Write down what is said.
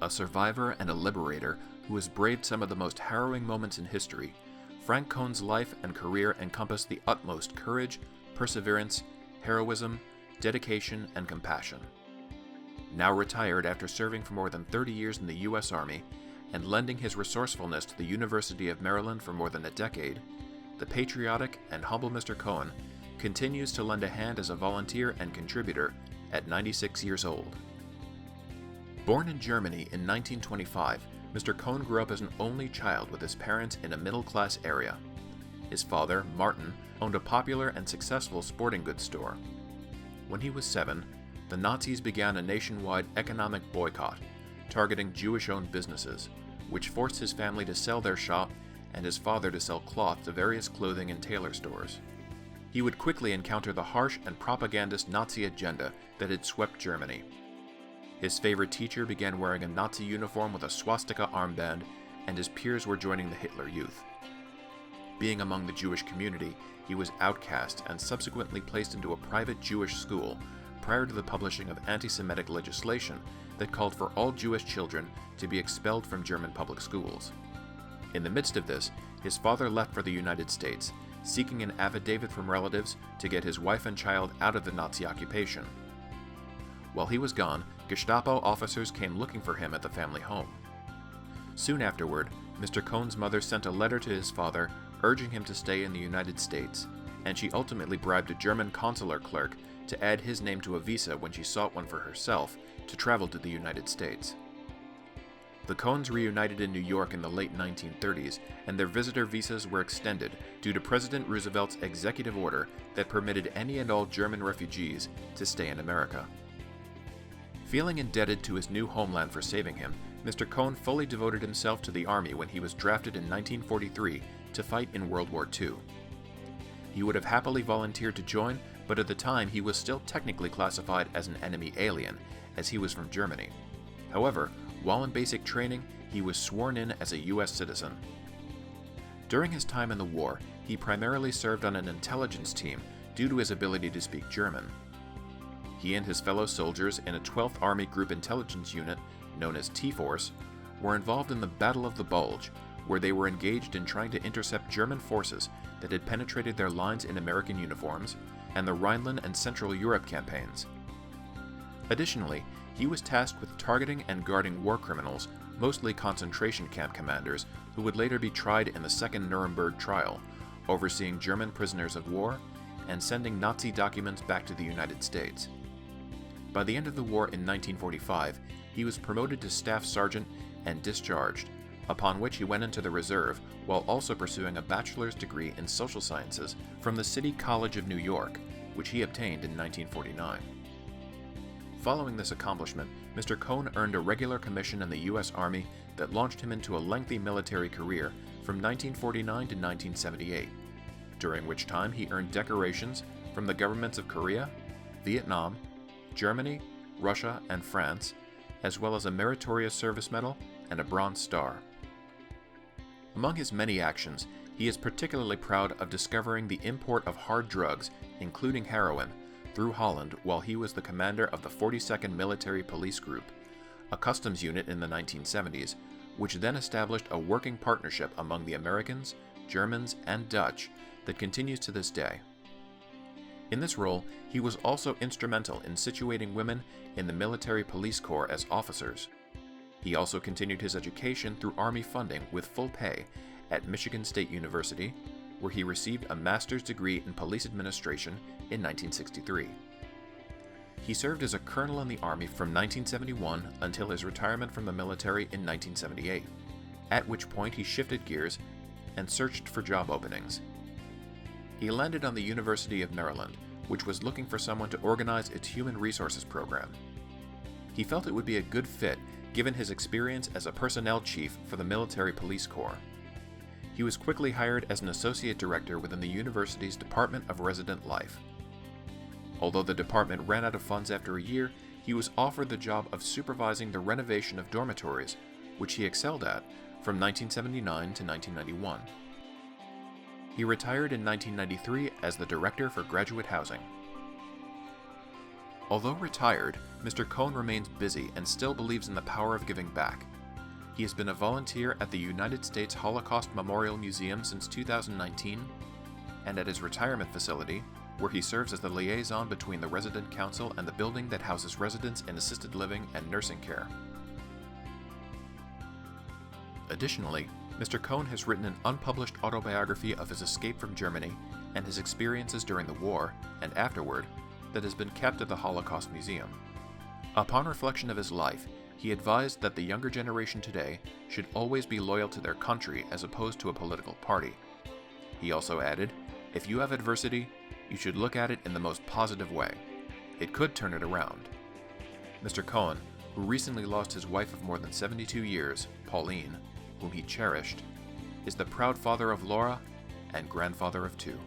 A survivor and a liberator who has braved some of the most harrowing moments in history, Frank Cohn's life and career encompass the utmost courage, perseverance, heroism, dedication, and compassion. Now retired after serving for more than 30 years in the U.S. Army and lending his resourcefulness to the University of Maryland for more than a decade, the patriotic and humble Mr. Cohn continues to lend a hand as a volunteer and contributor at 96 years old. Born in Germany in 1925, Mr. Cohn grew up as an only child with his parents in a middle-class area. His father, Martin, owned a popular and successful sporting goods store. When he was 7, the Nazis began a nationwide economic boycott, targeting Jewish-owned businesses, which forced his family to sell their shop and his father to sell cloth to various clothing and tailor stores. He would quickly encounter the harsh and propagandist Nazi agenda that had swept Germany. His favorite teacher began wearing a Nazi uniform with a swastika armband, and his peers were joining the Hitler Youth. Being among the Jewish community, he was outcast and subsequently placed into a private Jewish school prior to the publishing of anti-Semitic legislation that called for all Jewish children to be expelled from German public schools. In the midst of this, his father left for the United States, seeking an affidavit from relatives to get his wife and child out of the Nazi occupation. While he was gone, Gestapo officers came looking for him at the family home. Soon afterward, Mr. Cohn's mother sent a letter to his father urging him to stay in the United States, and she ultimately bribed a German consular clerk to add his name to a visa when she sought one for herself to travel to the United States. The Cohns reunited in New York in the late 1930s, and their visitor visas were extended due to President Roosevelt's executive order that permitted any and all German refugees to stay in America. Feeling indebted to his new homeland for saving him, Mr. Cohn fully devoted himself to the Army when he was drafted in 1943 to fight in World War II. He would have happily volunteered to join, but at the time he was still technically classified as an enemy alien, as he was from Germany. However, while in basic training, he was sworn in as a U.S. citizen. During his time in the war, he primarily served on an intelligence team due to his ability to speak German. He and his fellow soldiers in a 12th Army Group Intelligence Unit, known as T-Force, were involved in the Battle of the Bulge, where they were engaged in trying to intercept German forces that had penetrated their lines in American uniforms, and the Rhineland and Central Europe campaigns. Additionally, he was tasked with targeting and guarding war criminals, mostly concentration camp commanders, who would later be tried in the Second Nuremberg trial, overseeing German prisoners of war, and sending Nazi documents back to the United States. By the end of the war in 1945, he was promoted to staff sergeant and discharged, upon which he went into the reserve while also pursuing a bachelor's degree in social sciences from the City College of New York, which he obtained in 1949. Following this accomplishment, Mr. Cohn earned a regular commission in the U.S. Army that launched him into a lengthy military career from 1949 to 1978, during which time he earned decorations from the governments of Korea, Vietnam, Germany, Russia, and France, as well as a Meritorious Service Medal and a Bronze Star. Among his many actions, he is particularly proud of discovering the import of hard drugs, including heroin, through Holland while he was the commander of the 42nd Military Police Group, a customs unit in the 1970s, which then established a working partnership among the Americans, Germans, and Dutch that continues to this day. In this role, he was also instrumental in situating women in the Military Police Corps as officers. He also continued his education through Army funding with full pay at Michigan State University, where he received a master's degree in police administration in 1963. He served as a colonel in the Army from 1971 until his retirement from the military in 1978, at which point he shifted gears and searched for job openings. He landed on the University of Maryland, which was looking for someone to organize its human resources program. He felt it would be a good fit given his experience as a personnel chief for the Military Police Corps. He was quickly hired as an associate director within the university's Department of Resident Life. Although the department ran out of funds after a year, he was offered the job of supervising the renovation of dormitories, which he excelled at from 1979 to 1991. He retired in 1993 as the Director for Graduate Housing. Although retired, Mr. Cohn remains busy and still believes in the power of giving back. He has been a volunteer at the United States Holocaust Memorial Museum since 2019, and at his retirement facility, where he serves as the liaison between the resident council and the building that houses residents in assisted living and nursing care. Additionally, Mr. Cohn has written an unpublished autobiography of his escape from Germany and his experiences during the war and afterward that has been kept at the Holocaust Museum. Upon reflection of his life, he advised that the younger generation today should always be loyal to their country as opposed to a political party. He also added, "If you have adversity, you should look at it in the most positive way. It could turn it around." Mr. Cohn, who recently lost his wife of more than 72 years, Pauline, whom he cherished, is the proud father of Laura and grandfather of two.